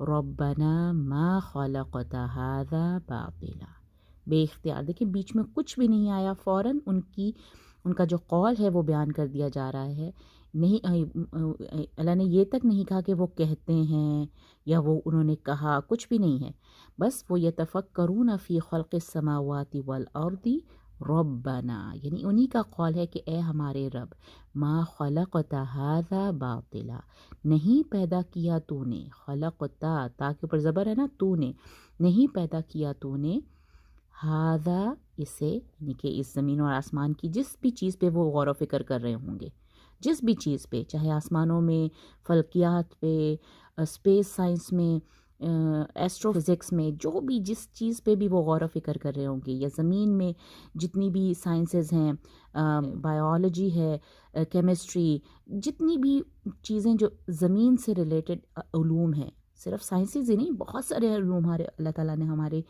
ربنا ما خلقت هذا باطلا، بے اختیار دیکھیں بیچ میں کچھ بھی نہیں آیا، فوراً ان کا جو قول ہے وہ بیان کر دیا جا رہا ہے۔ نہیں اللہ نے یہ تک نہیں کہا کہ وہ کہتے ہیں یا وہ انہوں نے کہا، کچھ بھی نہیں ہے، بس وہ یتفکرون فی خلق السماوات والارض ربنا، یعنی انہی کا قول ہے کہ اے ہمارے رب، ما خلقت هذا باطلا، نہیں پیدا کیا تو نے، خلقتا، تا کے اوپر زبر ہے نا، تو نے نہیں پیدا کیا تو نے، ہاذا اسے، یعنی کہ اس زمین اور آسمان کی جس بھی چیز پہ وہ غور و فکر کر رہے ہوں گے، جس بھی چیز پہ، چاہے آسمانوں میں، فلکیات پہ، اسپیس سائنس میں، ایسٹرو فزکس میں، جو بھی جس چیز پہ بھی وہ غور و فکر کر رہے ہوں گے، یا زمین میں جتنی بھی سائنسز ہیں، بائیولوجی ہے، کیمسٹری، جتنی بھی چیزیں جو زمین سے ریلیٹڈ علوم ہیں، صرف سائنسز ہی نہیں، بہت سارے علوم ہمارے اللہ تعالیٰ نے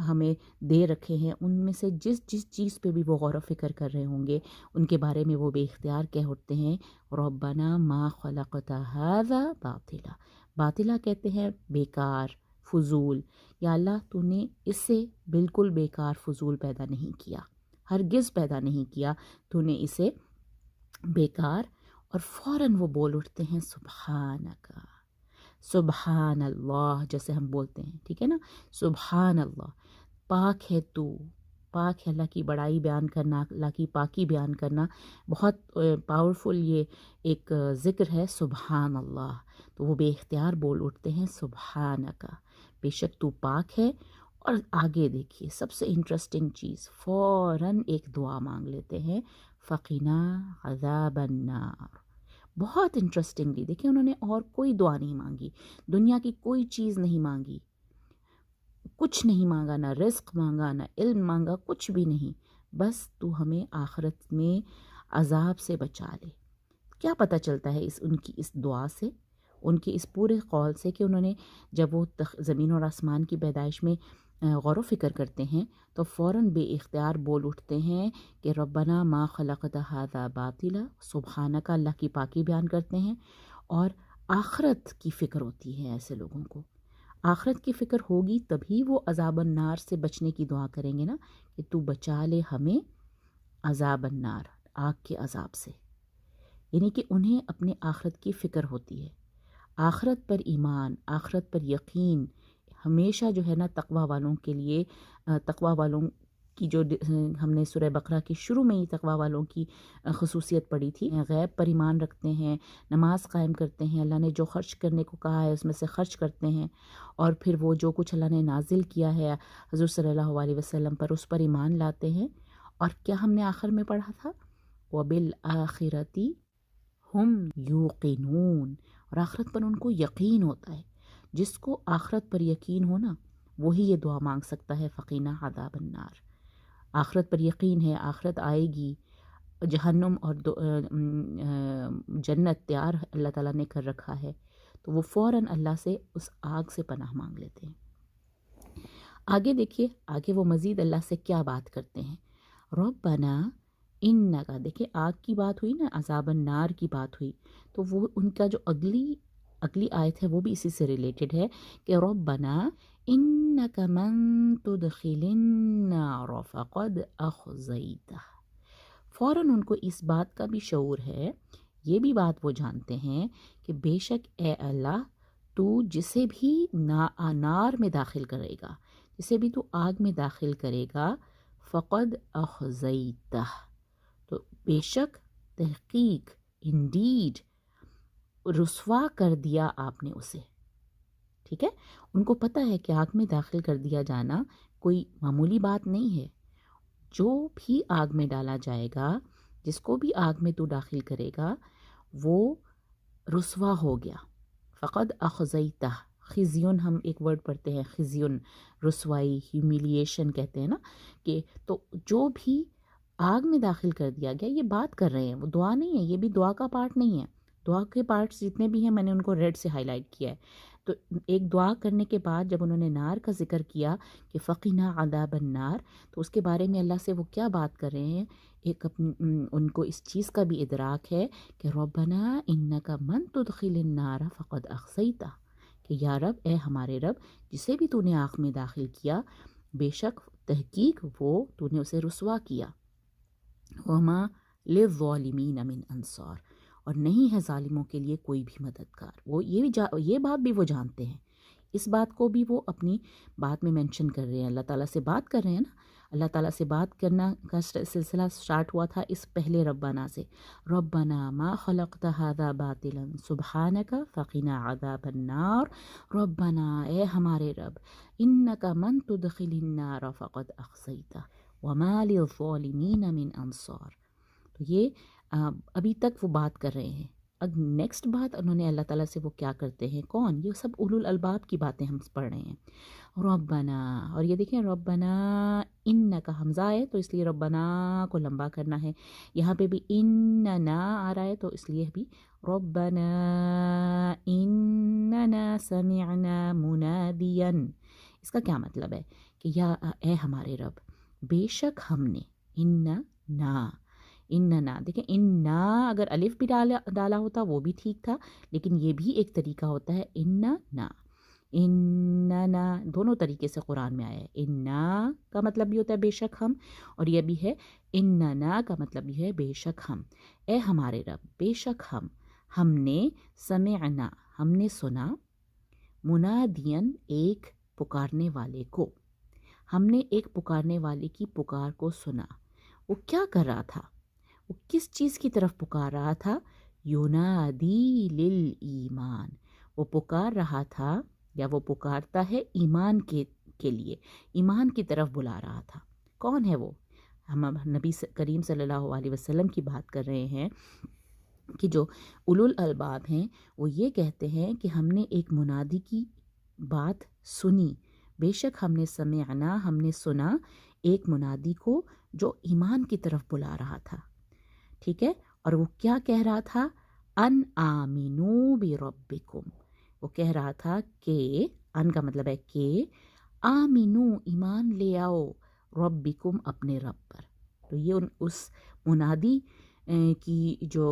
ہمیں دے رکھے ہیں، ان میں سے جس چیز پہ بھی وہ غور و فکر کر رہے ہوں گے، ان کے بارے میں وہ بے اختیار کہہ اٹھتے ہیں ربنا ما خلقت هذا باطلا، باطلا کہتے ہیں بیکار، فضول، یا اللہ تو نے اس سے بالکل بیکار فضول پیدا نہیں کیا، ہرگز پیدا نہیں کیا تو نے اسے بیکار۔ اور فوراً وہ بول اٹھتے ہیں سبحانک، سبحان اللہ، جیسے ہم بولتے ہیں، ٹھیک ہے نا، سبحان اللہ، پاک ہے تو، پاک ہے، اللہ کی بڑائی بیان کرنا، اللہ کی پاکی بیان کرنا، بہت پاورفل یہ ایک ذکر ہے سبحان اللہ۔ تو وہ بے اختیار بول اٹھتے ہیں سبحانک، بے شک تو پاک ہے۔ اور آگے دیکھیے سب سے انٹرسٹنگ چیز، فوراً ایک دعا مانگ لیتے ہیں، فقنا عذاب النار۔ بہت انٹرسٹنگلی دیکھیں، انہوں نے اور کوئی دعا نہیں مانگی، دنیا کی کوئی چیز نہیں مانگی، کچھ نہیں مانگا، نہ رزق مانگا، نہ علم مانگا، کچھ بھی نہیں، بس تو ہمیں آخرت میں عذاب سے بچا لے۔ کیا پتہ چلتا ہے ان کی اس دعا سے، ان کے اس پورے قول سے، کہ انہوں نے جب وہ زمین اور آسمان کی پیدائش میں غور و فکر کرتے ہیں تو فوراً بے اختیار بول اٹھتے ہیں کہ ربنا ما خلقت هذا باطلا، سبحانک، اللہ کی پاکی بیان کرتے ہیں۔ اور آخرت کی فکر ہوتی ہے ایسے لوگوں کو، آخرت کی فکر ہوگی تبھی وہ عذاب النار سے بچنے کی دعا کریں گے نا، کہ تو بچا لے ہمیں عذاب النار، آگ کے عذاب سے، یعنی کہ انہیں اپنے آخرت کی فکر ہوتی ہے، آخرت پر ایمان، آخرت پر یقین ہمیشہ جو ہے نا تقوی والوں کے لیے، تقوی والوں کی جو ہم نے سورہ بقرہ کی شروع میں ہی تقوی والوں کی خصوصیت پڑھی تھی، غیب پر ایمان رکھتے ہیں، نماز قائم کرتے ہیں، اللہ نے جو خرچ کرنے کو کہا ہے اس میں سے خرچ کرتے ہیں، اور پھر وہ جو کچھ اللہ نے نازل کیا ہے حضور صلی اللہ علیہ وسلم پر، اس پر ایمان لاتے ہیں۔ اور کیا ہم نے آخر میں پڑھا تھا، وَبِالْآخِرَةِ ہم یوقنون، اور آخرت پر ان کو یقین ہوتا ہے۔ جس کو آخرت پر یقین ہو نا، وہی یہ دعا مانگ سکتا ہے، فقینا عذاب النار۔ آخرت پر یقین ہے، آخرت آئے گی، جہنم اور جنت تیار اللہ تعالیٰ نے کر رکھا ہے، تو وہ فوراً اللہ سے اس آگ سے پناہ مانگ لیتے ہیں۔ آگے دیکھیے، آگے وہ مزید اللہ سے کیا بات کرتے ہیں، ربنا انکا، دیکھیں آگ کی بات ہوئی نا، عذاب النار کی بات ہوئی، تو وہ ان کا جو اگلی آیت ہے وہ بھی اسی سے ریلیٹڈ ہے، کہ ربنا انک من تدخل النار فقد اخزیتہ۔ فوراً ان کو اس بات کا بھی شعور ہے، یہ بھی بات وہ جانتے ہیں کہ بے شک اے اللہ، تو جسے بھی نار میں داخل کرے گا، جسے بھی تو آگ میں داخل کرے گا، فقد اخزیتہ، تو بے شک، تحقیق، انڈیڈ، رسوا کر دیا آپ نے اسے، ٹھیک ہے۔ ان کو پتہ ہے کہ آگ میں داخل کر دیا جانا کوئی معمولی بات نہیں ہے، جو بھی آگ میں ڈالا جائے گا، جس کو بھی آگ میں تو داخل کرے گا، وہ رسوا ہو گیا۔ فقد اخزیتہ، خزیون ہم ایک ورڈ پڑھتے ہیں، خزیون، رسوائی، ہیومیلیشن کہتے ہیں نا، کہ تو جو بھی آگ میں داخل کر دیا گیا، یہ بات کر رہے ہیں، وہ دعا نہیں ہے، یہ بھی دعا کا پارٹ نہیں ہے، دعا کے پارٹس جتنے بھی ہیں میں نے ان کو ریڈ سے ہائی لائٹ کیا ہے۔ تو ایک دعا کرنے کے بعد جب انہوں نے نار کا ذکر کیا کہ فقنا عذاب النار، تو اس کے بارے میں اللہ سے وہ کیا بات کر رہے ہیں، ایک ان کو اس چیز کا بھی ادراک ہے کہ ربنا انک من تدخل النار فقد اخزیتہ، کہ یا رب، اے ہمارے رب، جسے بھی تو نے آگ میں داخل کیا بے شک تحقیق وہ تو نے اسے رسوا کیا، وما للظالمین من انصار، اور نہیں ہے ظالموں کے لیے کوئی بھی مددگار۔ وہ یہ بات بھی وہ جانتے ہیں، اس بات کو بھی وہ اپنی بات میں مینشن کر رہے ہیں، اللہ تعالیٰ سے بات کر رہے ہیں نا۔ اللہ تعالیٰ سے بات کرنا کا سلسلہ سٹارٹ ہوا تھا اس پہلے ربنا سے، ربنا ما خلقت هذا باطلا سبحانک فقنا عذاب النار، ربنا اے ہمارے رب، انک من تدخل النار فقد اخزیتہ وما للظالمین من انصار۔ تو یہ ابھی تک وہ بات کر رہے ہیں۔ اب نیکسٹ بات انہوں نے اللہ تعالیٰ سے وہ کیا کرتے ہیں، کون؟ یہ سب اولو الالباب کی باتیں ہم پڑھ رہے ہیں۔ ربنا، اور یہ دیکھیں ربنا انکا حمزہ ہے تو اس لیے ربنا کو لمبا کرنا ہے، یہاں پہ بھی اننا آ رہا ہے تو اس لیے بھی ربنا اننا سمعنا منادیا۔ اس کا کیا مطلب ہے کہ یا اے ہمارے رب، بے شک ہم نے، اننا دیکھیں، اننا اگر الف بھی ڈالا ہوتا وہ بھی ٹھیک تھا، لیکن یہ بھی ایک طریقہ ہوتا ہے، اننا دونوں طریقے سے قرآن میں آیا ہے۔ اننا کا مطلب بھی ہوتا ہے بے شک ہم، اور یہ بھی ہے اننا کا مطلب بھی ہے بے شک ہم۔ اے ہمارے رب، بے شک ہم نے، سمعنا ہم نے سنا، منادین ایک پکارنے والے کو، ہم نے ایک پکارنے والے کی پکار کو سنا۔ وہ کیا کر رہا تھا؟ وہ کس چیز کی طرف پکار رہا تھا؟ ینادی للایمان، وہ پکار رہا تھا یا وہ پکارتا ہے ایمان کے لیے، ایمان کی طرف بلا رہا تھا۔ کون ہے وہ؟ ہم نبی کریم صلی اللہ علیہ وسلم کی بات کر رہے ہیں کہ جو اولو الالباب ہیں وہ یہ کہتے ہیں کہ ہم نے ایک منادی کی بات سنی، بے شک ہم نے سمعنا، ہم نے سنا ایک منادی کو جو ایمان کی طرف بلا رہا تھا، ٹھیک ہے؟ اور وہ کیا کہہ رہا تھا؟ ان آمنو بربکم، وہ کہہ رہا تھا کہ، ان کا مطلب ہے کہ، آمنو ایمان لے آؤ، ربکم اپنے رب پر۔ تو یہ اس منادی کی جو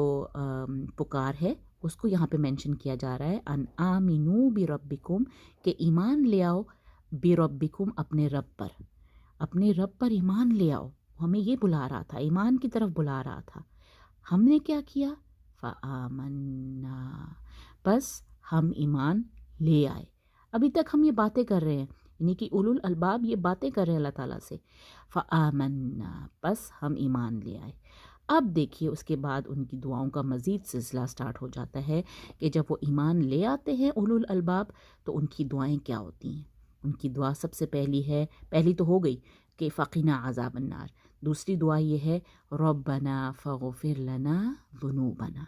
پکار ہے اس کو یہاں پہ مینشن کیا جا رہا ہے، ان آمنو بربکم، کہ ایمان لے آؤ، بربکم اپنے رب پر، اپنے رب پر ایمان لے آؤ۔ ہمیں یہ بلا رہا تھا، ایمان کی طرف بلا رہا تھا۔ ہم نے کیا کیا؟ فآمنا، بس ہم ایمان لے آئے۔ ابھی تک ہم یہ باتیں کر رہے ہیں، یعنی کہ اولو الالباب یہ باتیں کر رہے ہیں اللہ تعالیٰ سے، فآمنا، بس ہم ایمان لے آئے۔ اب دیکھیے اس کے بعد ان کی دعاؤں کا مزید سلسلہ سٹارٹ ہو جاتا ہے کہ جب وہ ایمان لے آتے ہیں اولو الالباب تو ان کی دعائیں کیا ہوتی ہیں۔ ان کی دعا سب سے پہلی تو ہو گئی کہ فقنا عذاب النار، دوسری دعا یہ ہے ربنا فاغفر لنا ذنوبنا،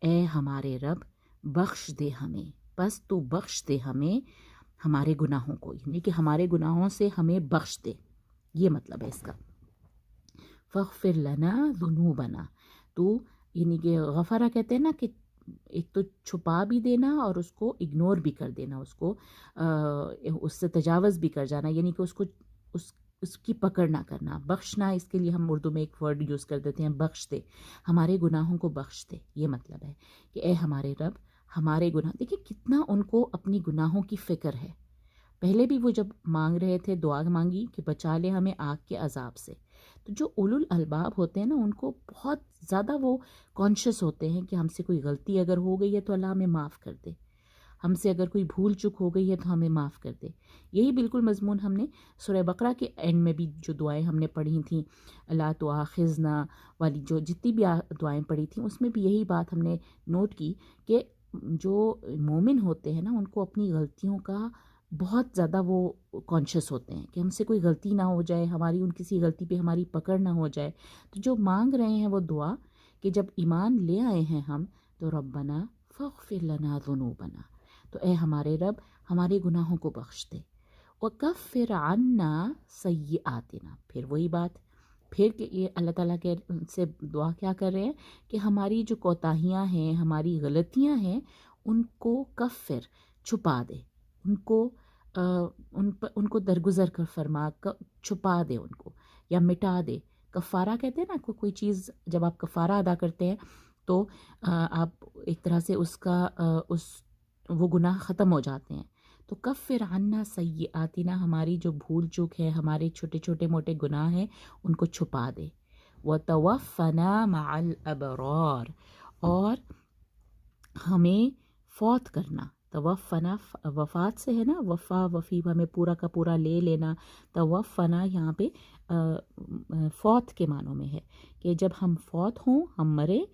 اے ہمارے رب بخش دے ہمیں، بس تو بخش دے ہمیں ہمارے گناہوں کو، یعنی کہ ہمارے گناہوں سے ہمیں بخش دے، یہ مطلب ہے اس کا۔ فاغفر لنا ذنوبنا، تو یعنی کہ غفرہ کہتے ہیں نا کہ ایک تو چھپا بھی دینا اور اس کو اگنور بھی کر دینا، اس کو اس سے تجاوز بھی کر جانا، یعنی کہ اس کی پکڑ نہ کرنا۔ بخشنا، اس کے لیے ہم اردو میں ایک ورڈ یوز کر دیتے ہیں، بخش دے، ہمارے گناہوں کو بخش دے، یہ مطلب ہے کہ اے ہمارے رب ہمارے گناہ، دیکھیں کتنا ان کو اپنی گناہوں کی فکر ہے۔ پہلے بھی وہ جب مانگ رہے تھے، دعا مانگی کہ بچا لے ہمیں آگ کے عذاب سے، تو جو اولو الالباب ہوتے ہیں نا ان کو بہت زیادہ وہ کانشیس ہوتے ہیں کہ ہم سے کوئی غلطی اگر ہو گئی ہے تو اللہ ہمیں معاف کر دے، ہم سے اگر کوئی بھول چک ہو گئی ہے تو ہمیں معاف کر دے۔ یہی بالکل مضمون ہم نے سورہ بقرہ کے اینڈ میں بھی جو دعائیں ہم نے پڑھی تھیں، لا تؤاخذنا والی جو جتنی بھی دعائیں پڑھی تھیں، اس میں بھی یہی بات ہم نے نوٹ کی کہ جو مومن ہوتے ہیں نا ان کو اپنی غلطیوں کا بہت زیادہ وہ کانشیس ہوتے ہیں کہ ہم سے کوئی غلطی نہ ہو جائے، ہماری ان کسی غلطی پہ ہماری پکڑ نہ ہو جائے۔ تو جو مانگ رہے ہیں وہ دعا کہ جب ایمان لے آئے ہیں ہم تو ربنا فاغفر لنا ذنوبنا، تو اے ہمارے رب ہمارے گناہوں کو بخش دے، وکفر عنا سیئاتنا، پھر وہی بات، پھر کہ یہ اللہ تعالیٰ کے سے دعا کیا کر رہے ہیں کہ ہماری جو کوتاہیاں ہیں، ہماری غلطیاں ہیں، ان کو کفر چھپا دے، ان کو درگزر کر فرما، چھپا دے ان کو یا مٹا دے۔ کفارہ کہتے ہیں نا، کوئی چیز جب آپ کفارہ ادا کرتے ہیں تو آپ ایک طرح سے اس کا وہ گناہ ختم ہو جاتے ہیں۔ تو کفر عنا سیئاتنا، ہماری جو بھول چوک ہے، ہمارے چھوٹے چھوٹے موٹے گناہ ہیں، ان کو چھپا دے۔ وتوفنا مع الابرار، اور ہمیں فوت کرنا۔ توفنا وفات سے ہے نا، وفا وفی ہمیں پورا کا پورا لے لینا۔ توفنا یہاں پہ فوت کے معنوں میں ہے کہ جب ہم فوت ہوں، ہم مرے،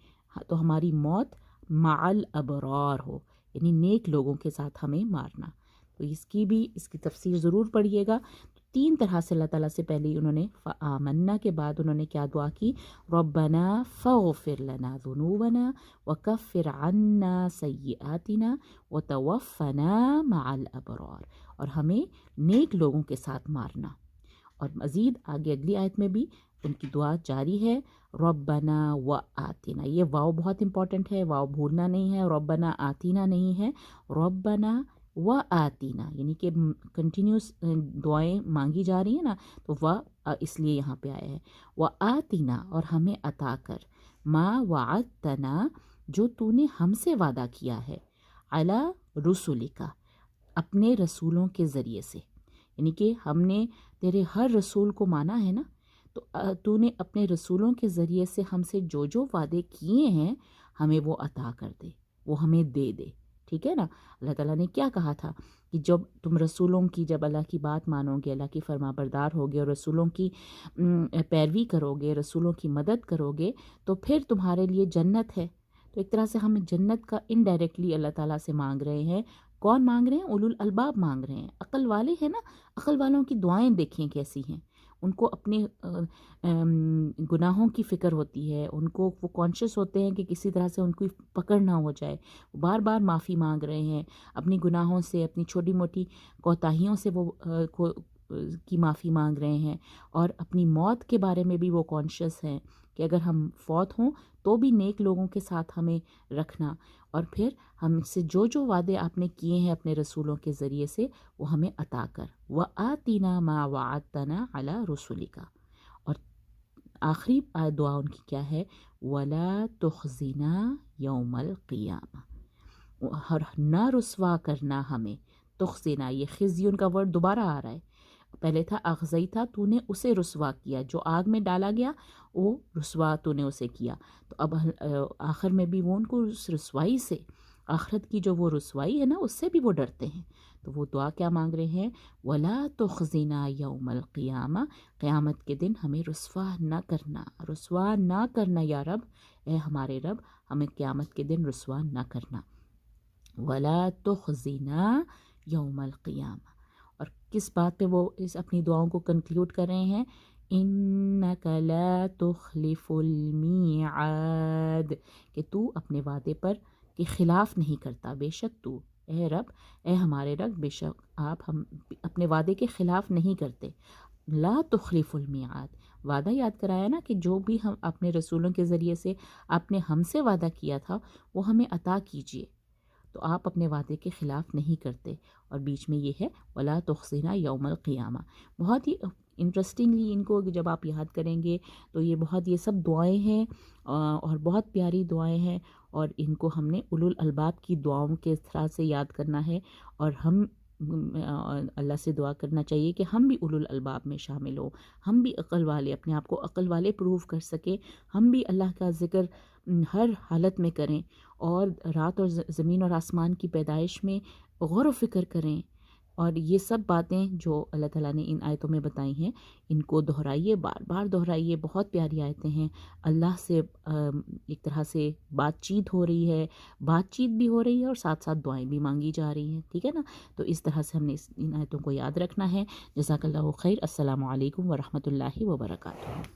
تو ہماری موت مع الابرار ہو، یعنی نیک لوگوں کے ساتھ ہمیں مارنا۔ تو اس کی تفسیر ضرور پڑھیے گا۔ تین طرح سے اللہ تعالیٰ سے پہلے انہوں نے فآمنا کے بعد انہوں نے کیا دعا کی؟ ربنا فاغفر لنا ذنوبنا وکفر عنا سیئاتنا وتوفنا مع الابرار، اور ہمیں نیک لوگوں کے ساتھ مارنا۔ اور مزید آگے اگلی آیت میں بھی ان کی دعا جاری ہے، ربنا وآتنا، یہ واو بہت امپورٹنٹ ہے، واو بھولنا نہیں ہے، ربنا آتینا نہیں ہے، ربنا وآتینا، یعنی کہ کنٹینیوس دعائیں مانگی جا رہی ہیں نا، تو اس لیے یہاں پہ آیا ہے وآتینا، اور ہمیں عطا کر، ما وعدتنا، جو تو نے ہم سے وعدہ کیا ہے، علی رسولک، اپنے رسولوں کے ذریعے سے، یعنی کہ ہم نے تیرے ہر رسول کو مانا ہے نا، تو نے اپنے رسولوں کے ذریعے سے ہم سے جو وعدے کیے ہیں ہمیں وہ عطا کر دے، وہ ہمیں دے دے، ٹھیک ہے نا۔ اللہ تعالیٰ نے کیا کہا تھا کہ جب تم رسولوں کی، جب اللہ کی بات مانو گے، اللہ کی فرما بردار ہوگے اور رسولوں کی پیروی کرو گے، رسولوں کی مدد کرو گے، تو پھر تمہارے لیے جنت ہے۔ تو ایک طرح سے ہم جنت کا انڈائریکٹلی اللہ تعالیٰ سے مانگ رہے ہیں۔ کون مانگ رہے ہیں؟ اولو الالباب مانگ رہے ہیں، عقل والے ہیں نا۔ عقل والوں کی دعائیں دیکھیں کیسی ہیں، ان کو اپنے گناہوں کی فکر ہوتی ہے، ان کو وہ کانشیس ہوتے ہیں کہ کسی طرح سے ان کو پکڑ نہ ہو جائے، وہ بار بار معافی مانگ رہے ہیں اپنی گناہوں سے، اپنی چھوٹی موٹی کوتاہیوں سے وہ کی معافی مانگ رہے ہیں، اور اپنی موت کے بارے میں بھی وہ کانشیس ہیں کہ اگر ہم فوت ہوں تو بھی نیک لوگوں کے ساتھ ہمیں رکھنا، اور پھر ہم سے جو وعدے آپ نے کیے ہیں اپنے رسولوں کے ذریعے سے وہ ہمیں عطا کر۔ وآتنا ما وعدتنا علی رسولک، اور آخری دعا ان کی کیا ہے؟ ولا تخزنا یوم القیامہ، اور نہ رسوا کرنا ہمیں، تخزنا، یہ خزی ان کا ورڈ دوبارہ آ رہا ہے، پہلے تھا اخزئی تھا، تو نے اسے رسوا کیا، جو آگ میں ڈالا گیا وہ رسوا تو نے اسے کیا، تو اب آخر میں بھی وہ ان کو اس رسوائی سے، آخرت کی جو وہ رسوائی ہے نا، اس سے بھی وہ ڈرتے ہیں۔ تو وہ دعا کیا مانگ رہے ہیں؟ ولا تخزنا یوم القیامہ، قیامت کے دن ہمیں رسوا نہ کرنا، رسوا نہ کرنا یا رب، اے ہمارے رب ہمیں قیامت کے دن رسوا نہ کرنا۔ ولا تخزنا یوم القیامہ، اور کس بات پہ وہ اس اپنی دعاؤں کو کنکلیوڈ کر رہے ہیں؟ انک لا تخلف المیعاد، کہ تو اپنے وعدے پر کے خلاف نہیں کرتا، بے شک تو، اے رب، اے ہمارے رب، بے شک آپ ہم اپنے وعدے کے خلاف نہیں کرتے۔ لا تخلف المیعاد، وعدہ یاد کرایا نا کہ جو بھی ہم اپنے رسولوں کے ذریعے سے آپ نے ہم سے وعدہ کیا تھا وہ ہمیں عطا کیجیے، تو آپ اپنے وعدے کے خلاف نہیں کرتے۔ اور بیچ میں یہ ہے ولا تخزنا یوم القیامہ، بہت ہی انٹرسٹنگلی ان کو جب آپ یاد کریں گے تو یہ سب دعائیں ہیں اور بہت پیاری دعائیں ہیں، اور ان کو ہم نے اولو الالباب کی دعاؤں کے طرح سے یاد کرنا ہے، اور ہم اللہ سے دعا کرنا چاہیے کہ ہم بھی اولو الالباب میں شامل ہوں، ہم بھی عقل والے، اپنے آپ کو عقل والے پروو کر سکیں، ہم بھی اللہ کا ذکر ہر حالت میں کریں، اور رات اور زمین اور آسمان کی پیدائش میں غور و فکر کریں، اور یہ سب باتیں جو اللہ تعالیٰ نے ان آیتوں میں بتائی ہیں ان کو دہرائیے، بار بار دہرائیے، بہت پیاری آیتیں ہیں، اللہ سے ایک طرح سے بات چیت ہو رہی ہے، بات چیت بھی ہو رہی ہے اور ساتھ ساتھ دعائیں بھی مانگی جا رہی ہیں، ٹھیک ہے نا۔ تو اس طرح سے ہم نے ان آیتوں کو یاد رکھنا ہے۔ جزاک اللہ خیر، السلام علیکم ورحمۃ اللہ وبرکاتہ۔